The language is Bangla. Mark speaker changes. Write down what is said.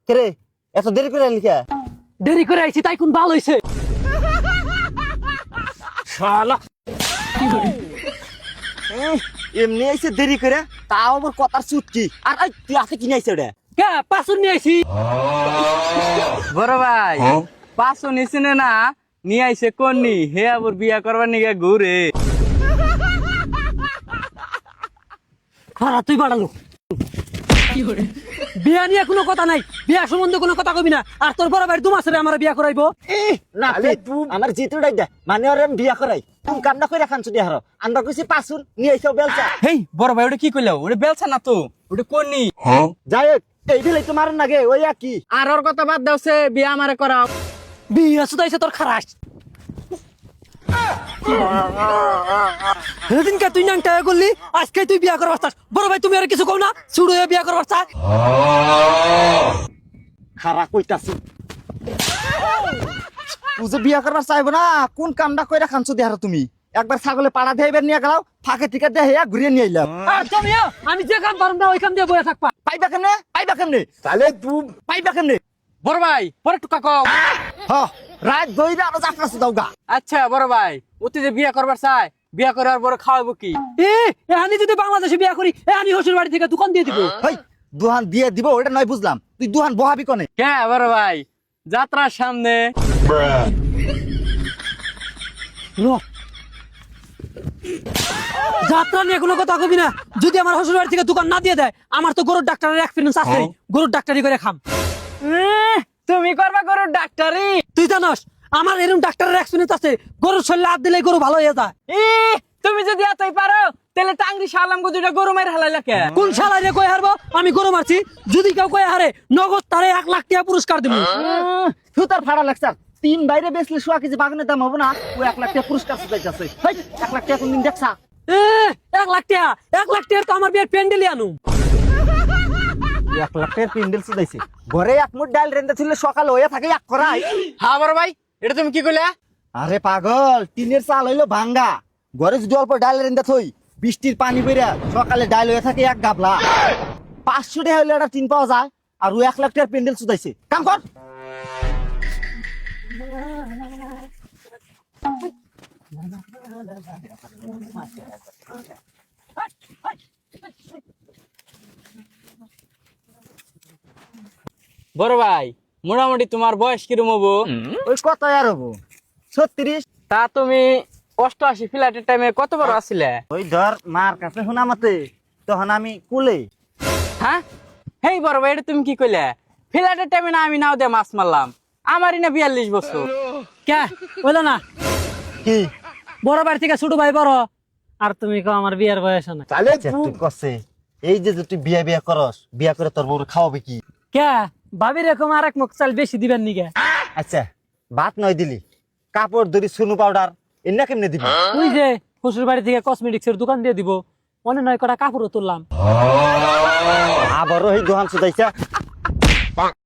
Speaker 1: রে এত দেরি করে লিখা
Speaker 2: দেরি করে আইছি তাই কোন ভালো হইছে
Speaker 1: শালা এমনি আইছে দেরি করে তাও আবার কথার চুটকি আর এই তুই আছে কিনে আইছে ওটা
Speaker 2: কে পাসুন নিয়ে আইছি
Speaker 3: বড় ভাই পাঁচশো নিছে না নিয়ে আইছে কোননি হে আবার বিয়া করবার নিগে ঘুরে
Speaker 2: খারা তুই বাড়ালো বিয়া নিয়ে কোনো কথা নাই বিয়া সম্বন্ধে কোনো কথা কবি না আর তোর বড় ভাই 2 মাসের আমার বিয়া করাইবো
Speaker 1: না তুই আমার জিতু ডাই দে মানে ওরে আমি বিয়া করাই তুমি কামনা কইরা খান চুদি হারো আমরা কইছি পাসুন নিয়ে আইছো বেলচা
Speaker 3: হেই বড় ভাই ওটা কি কইলাও ওটা বেলছা না তো ওটা কোননি
Speaker 1: যাই হোক এই দিলে তো মারেন না গে ওই কি
Speaker 3: আর ওর কথা বাদ দাও সে বিয়া আমারে করাও
Speaker 2: বিয়া সুদাইছে তোর খারাস সেদিনকে তুই নাংটা করলি আজকে তুই বিয়া করবার চাস বড় ভাই তুমি আর কিছু কও না ছুড়ো বিয়া করবার চাস
Speaker 1: খারা কইতাছি তুই বিয়া করবার চাইবো না কোন কামটা কইরা খান চুদি হারো তুমি একবার ছাগলে পাড়া দেইবার নিয়ে গেলাও ফাঁকে টিকা দে হেয়া ঘুরিয়ে নিয়ে আইলাম
Speaker 2: আমি যে কাম পারুম না ওই কাম দিয়ে বয়ে থাকবা
Speaker 1: পাইবা কেমনে তাহলে তুই পাইবা কেমনে
Speaker 3: বড় ভাই পরে টুকা কও
Speaker 1: হ রাত দইরা আরো যাত্রা দাওগা
Speaker 3: আচ্ছা বড় ভাই অতি যে বিয়া করবার চাই বিয়া করে আর বড় খাওয়াবো কি
Speaker 2: আমি যদি বাংলাদেশে বিয়া করি আমি হসুর বাড়ি থেকে দোকান দিয়ে দিব
Speaker 1: হেই দুহান দিয়ে দিব ওটা নয় বুঝলাম তুই দুহান বহাবি কোনে
Speaker 3: কে বড় ভাই যাত্রার সামনে
Speaker 2: যাত্রা নিয়ে কোনো কথা কবি না যদি আমার হসুর বাড়ি থেকে দোকান না দিয়ে দেয় আমার তো গরুর ডাক্তারের এক্সপিরিয়েন্স আছে গরুর ডাক্তারি করে খাম
Speaker 3: তুমি করবা গরুর ডাক্তারি
Speaker 2: তুই জানোস আমার এরকম ডাক্তারের এক্সপিরিয়েন্স আছে গরুর শরীরে হাত দিলে গরু ভালো হয়ে যায়
Speaker 3: তুমি যদি এতই পারো তাহলে টাঙ্গি শালাম গো দুইটা গরু মাইর হালাই লাগে
Speaker 2: কোন শালা রে কই হারবো আমি গরু মারছি যদি কেউ কই হারে নগদ তারে 1 লাখ টাকা পুরস্কার দেব
Speaker 1: সুতার ভাড়া লাগছে তিন বাইরে বেচলে সোয়া কেজি বাগানের দাম হবে না ও 1 লাখ টাকা পুরস্কার চাইতেছে হেই 1 লাখ টাকা কোনদিন দেখছা
Speaker 2: 1 লাখ টাকা 1 লাখ টাকা তো আমার বিয়ের প্যান্ডেলই আনু
Speaker 1: 1 লাখ টাকার প্যান্ডেল সুদাইছে ঘরে এক মুঠ ডাল রেন্দা ছিল সকাল হইয়া থাকে এক করাই
Speaker 3: হ্যাঁ বড় ভাই এটা তুমি কি কইলা
Speaker 1: আরে পাগল টিনের চাল হইলো ভাঙ্গা ঘরে যদি অল্প ডাল রেন্দা থই বৃষ্টির পানি বেরা সকালে ডাল হয়ে থাকে এক গাবলা 500 টাকা হইলে একটা টিন পাওয়া যায় আর ও 1 লাখ টাকার প্যান্ডেল সুদাইছে কাম কর
Speaker 3: বড় ভাই মোটামুটি তোমার বয়স কিরম হবো
Speaker 1: ওই কত আর হবো 36
Speaker 3: তা তুমি 88 ফ্ল্যাটের টাইমে কত বড় আছিলে
Speaker 1: ওই ধর মার কাছে শোনা মতে তখন আমি কুলে
Speaker 3: হ্যাঁ হেই বড় ভাই এটা তুমি কি কইলা ফ্ল্যাটের টাইমে না আমি নাও দে মাছ মারলাম আমারই না 42 বছর
Speaker 2: কে বলো না
Speaker 1: কি
Speaker 2: বড় বাড়ি থেকে ছোট ভাই বড় আর তুমি কও আমার বিয়ের বয়স না
Speaker 1: তাহলে তুই কসে এই যে তুই বিয়া করস বিয়া করে তোর বউরে খাওয়াবে কি
Speaker 2: কে ভাবি রকম আর এক মুখ চাল বেশি দিবেন নিগে
Speaker 1: আচ্ছা ভাত নয় দিলি কাপড় দড়ি সুনু পাউডার এনা কেমনে দিবি
Speaker 2: ওই যে শ্বশুর বাড়ি থেকে কসমেটিক্স এর দোকান দিয়ে দিব অনেক 9 কটা কাপড়ও তুললাম
Speaker 1: আবারও এই দোকান সুদাইছা